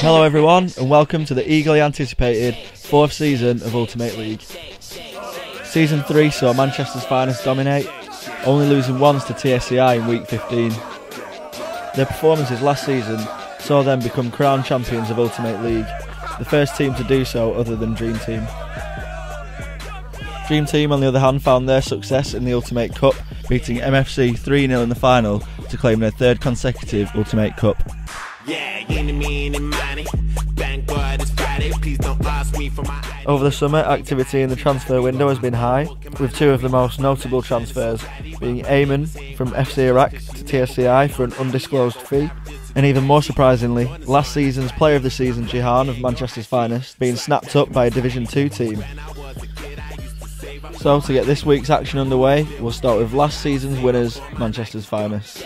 Hello everyone and welcome to the eagerly anticipated 4th season of Ultimate League. Season 3 saw Manchester's finest dominate, only losing once to TSCI in week 15. Their performances last season saw them become crowned champions of Ultimate League, the first team to do so other than Dream Team. Dream Team, on the other hand, found their success in the Ultimate Cup, beating MFC 3-0 in the final to claim their 3rd consecutive Ultimate Cup. Over the summer, activity in the transfer window has been high, with 2 of the most notable transfers being Ayman from FC Iraq to TSCI for an undisclosed fee, and even more surprisingly, last season's Player of the Season Jihan of Manchester's finest being snapped up by a Division 2 team. So to get this week's action underway, we'll start with last season's winners, Manchester's finest.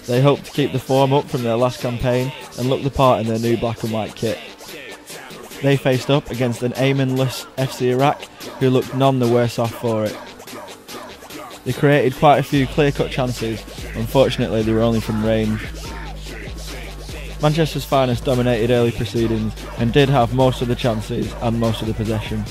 They hope to keep the form up from their last campaign and look the part in their new black and white kit. They faced up against an Ayman-less FC Iraq who looked none the worse off for it. They created quite a few clear-cut chances, unfortunately they were only from range. Manchester's finest dominated early proceedings and did have most of the chances and most of the possession.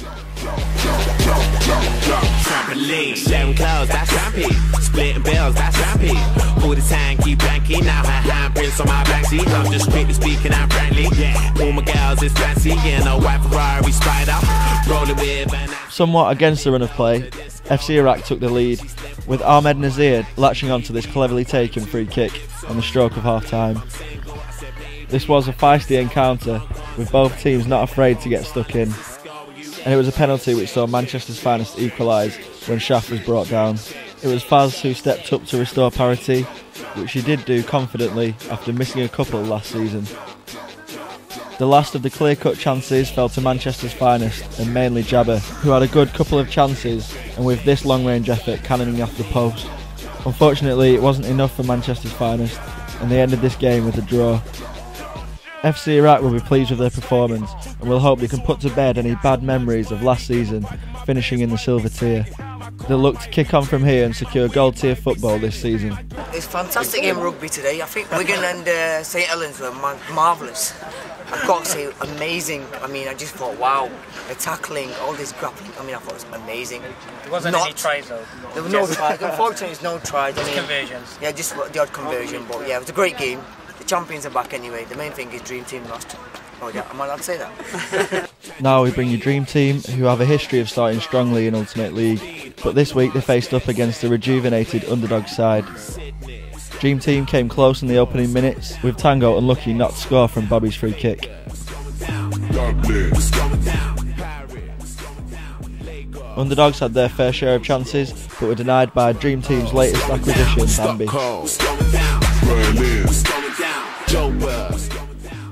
Sharing clothes, that's rampy. Splitting bills, that's rampy. All the time, keep banking. Now her handprints on my backseat. I'm just strictly speaking, I'm friendly. Yeah, all my girls is fancy. In a white Ferrari Spider. Rolling with and somewhat against the run of play, FC Iraq took the lead, with Ahmed Nazir latching onto this cleverly taken free kick on the stroke of half-time. This was a feisty encounter, with both teams not afraid to get stuck in. And it was a penalty which saw Manchester's finest equalise when Shaft was brought down. It was Faz who stepped up to restore parity, which he did do confidently after missing a couple last season. The last of the clear-cut chances fell to Manchester's finest, and mainly Jabber, who had a good couple of chances and with this long-range effort cannoning off the post. Unfortunately, it wasn't enough for Manchester's finest, and they ended this game with a draw. FC Iraq will be pleased with their performance and will hope they can put to bed any bad memories of last season, finishing in the silver tier. They'll look to kick on from here and secure gold tier football this season. It's fantastic game rugby today. I think Wigan and St Helens were marvellous. I've got to say, amazing. I mean, I just thought, wow, the tackling, all this grappling. I mean, I thought it was amazing. There wasn't any tries though. There were no tries. Unfortunately, there's no tries. Just conversions. Yeah, just the odd conversion. But yeah, it was a great game. The champions are back anyway. The main thing is Dream Team lost. Oh yeah, am I allowed to say that? Now we bring you Dream Team, who have a history of starting strongly in Ultimate League, but this week they faced up against a rejuvenated underdog side. Dream Team came close in the opening minutes, with Tango unlucky not to score from Bobby's free kick. Underdogs had their fair share of chances, but were denied by Dream Team's latest acquisition, Bambi.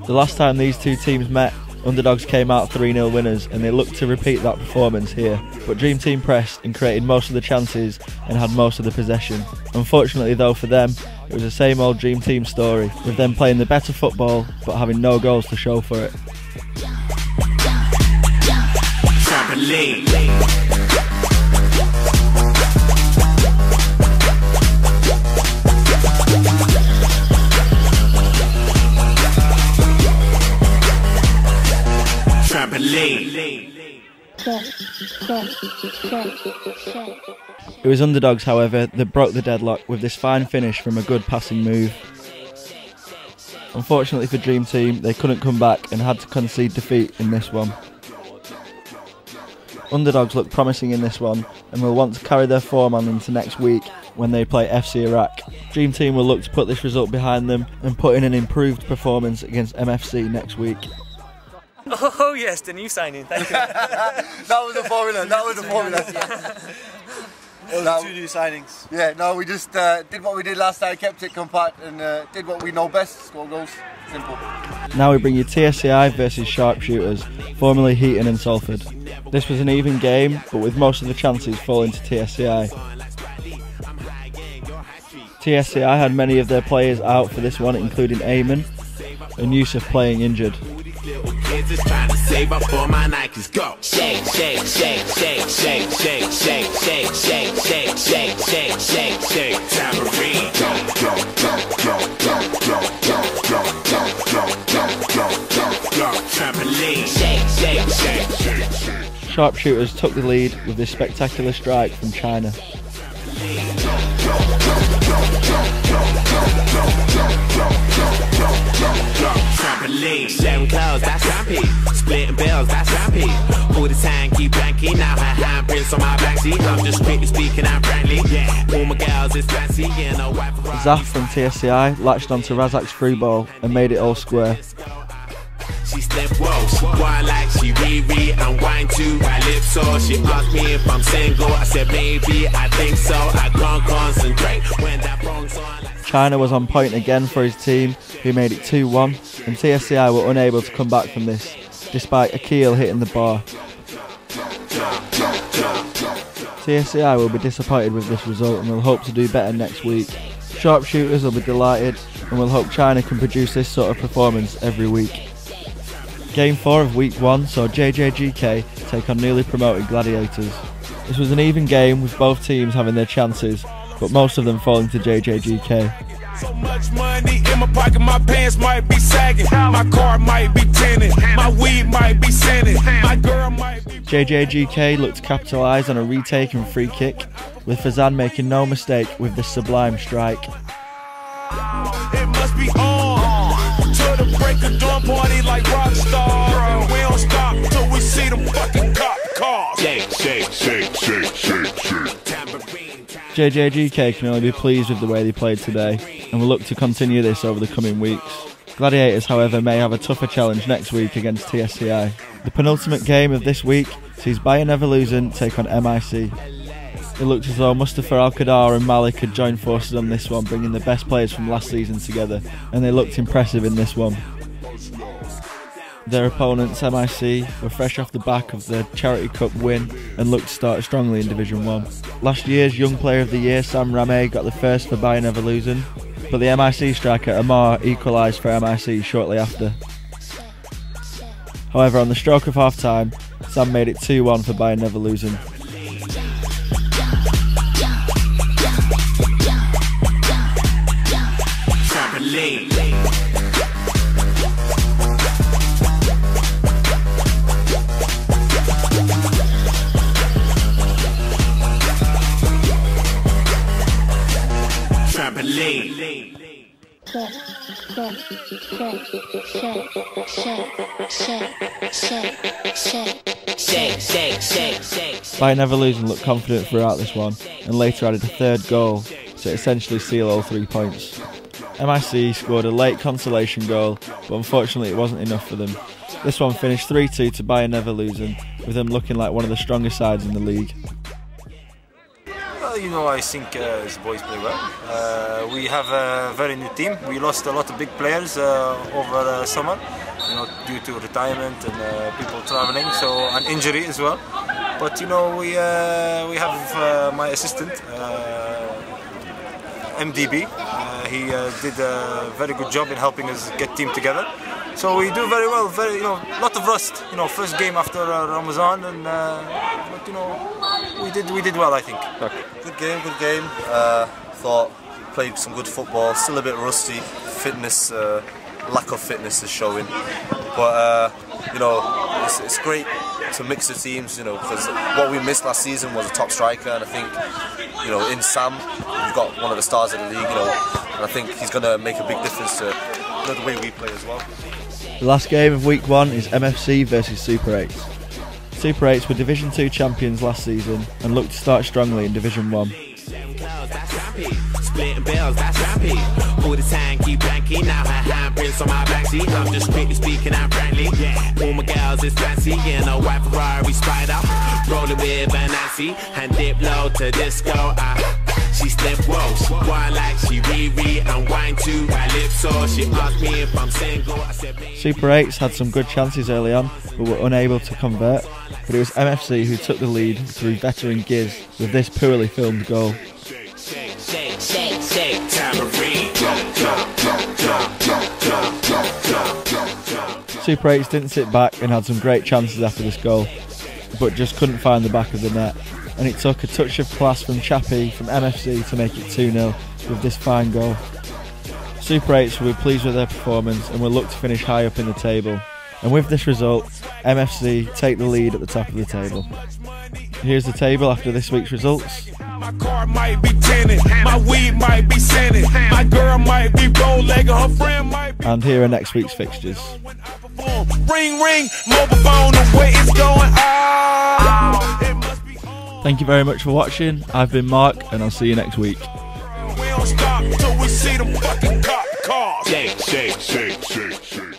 The last time these two teams met, Underdogs came out 3-0 winners, and they looked to repeat that performance here, but Dream Team pressed and created most of the chances and had most of the possession. Unfortunately though for them, it was the same old Dream Team story, with them playing the better football but having no goals to show for it. It was Underdogs, however, that broke the deadlock with this fine finish from a good passing move. Unfortunately for Dream Team, they couldn't come back and had to concede defeat in this one. Underdogs look promising in this one and will want to carry their form on into next week when they play FC Iraq. Dream Team will look to put this result behind them and put in an improved performance against MFC next week. Oh yes, the new signing, thank you. That was the formula, that was the formula. Two new signings. Yeah, no, we just did what we did last time, kept it compact and did what we know best, score goals. Simple. Now we bring you TSCI versus Sharpshooters, formerly Heaton and Salford. This was an even game, but with most of the chances falling to TSCI. TSCI had many of their players out for this one, including Ayman and Yusuf playing injured. Kids is trying to save up for my Nikes. Go. Shake, shake, shake, shake, shake, shake, shake, shake, shake, shake, shake, shake, shake, shake. Tambourine. Go, go, go, go, go, go, go. Sharpshooters took the lead with this spectacular strike from China. Trampoline, sharing clothes, that's rampy. Splitting bills, that's rampy. All the time, keep blanking. Now her handprints on my backseat. I'm just strictly speaking, I'm friendly. Yeah, all my girls is fancy. Yeah, no white Zaf from TSCI latched onto Razak's free ball and made it all square. She slipped, whoa, wine like she re-re and wine too. My lips so she asked me if I'm single. I said maybe, I think so. I can't concentrate when that phone's on. China was on point again for his team, who made it 2-1, and TSCI were unable to come back from this, despite Akil hitting the bar. TSCI will be disappointed with this result and will hope to do better next week. Sharpshooters will be delighted and will hope China can produce this sort of performance every week. Game 4 of Week 1 saw JJGK take on newly promoted Gladiators. This was an even game with both teams having their chances, but most of them falling to JJGK. So much money in my pocket, my pants might be sagging, my car might be tinted, my weed might be scented, my girl might be... JJGK looked to capitalise on a retake and free kick, with Fazan making no mistake with this sublime strike. It must be on to the break of dawn, party like Rockstar. We don't stop till we see them fucking cop cars. Shake, shake, shake, shake, shake, shake. JJGK can only be pleased with the way they played today and will look to continue this over the coming weeks. Gladiators, however, may have a tougher challenge next week against TSCI. The penultimate game of this week sees Bayern Leverkusen take on MIC. It looked as though Mustafa Al-Qadar and Malik had joined forces on this one, bringing the best players from last season together, and they looked impressive in this one. Their opponents, MIC, were fresh off the back of the Charity Cup win and looked to start strongly in Division 1. Last year's Young Player of the Year, Sam Rameh, got the first for Bayern Leverkusen, but the MIC striker Amar equalised for MIC shortly after. However, on the stroke of half-time, Sam made it 2-1 for Bayern Leverkusen. Bayern Leverkusen looked confident throughout this one and later added a third goal to essentially seal all 3 points. MIC scored a late consolation goal, but unfortunately it wasn't enough for them. This one finished 3-2 to Bayern Leverkusen, with them looking like one of the strongest sides in the league. Well, you know, I think the boys play well. We have a very new team. We lost a lot of big players over summer, you know, due to retirement and people traveling, so an injury as well. But you know, we have my assistant, MDB. He did a very good job in helping us get team together. So we do very well. Very, you know, lot of rust. You know, first game after Ramadan, and but you know, we did well, I think. Good game, good game. Thought played some good football. Still a bit rusty. Fitness, lack of fitness is showing. But you know, it's great to mix the teams. You know, because what we missed last season was a top striker, and I think, you know, in Sam, we've got one of the stars of the league. You know, and I think he's going to make a big difference to, you know, the way we play as well. The last game of Week 1 is MFC versus Super 8s. Super 8s were Division 2 champions last season and looked to start strongly in Division 1. Splitting bills, that's rampy. All the time, keep blanking. Now her handprints on my backseat. I'm just strictly speaking, I'm friendly. Yeah, all my girls is fancy. In a white Ferrari Spider, rolling with a Nancy, and dip low to disco. She slip, whoa, wine like she re-re and wine too. My lips so she asked me if I'm single. I said, Super 8s had some good chances early on, but were unable to convert. But it was MFC who took the lead through veteran Giz with this poorly filmed goal. Super 8s didn't sit back and had some great chances after this goal, but just couldn't find the back of the net. And it took a touch of class from Chappie from MFC to make it 2-0 with this fine goal. Super 8s will be pleased with their performance and will look to finish high up in the table. And with this result, MFC take the lead at the top of the table. Here's the table after this week's results. My car might be tinted, my weed might be scented, my girl might be bow-legged, her friend might be. And here are next week's fixtures. Ring ring, mobile phone, the way it's going. It must be on. Thank you very much for watching. I've been Mark, and I'll see you next week. We don't stop till we see them fucking cop cars. Shake, shake, shake, shake, shake.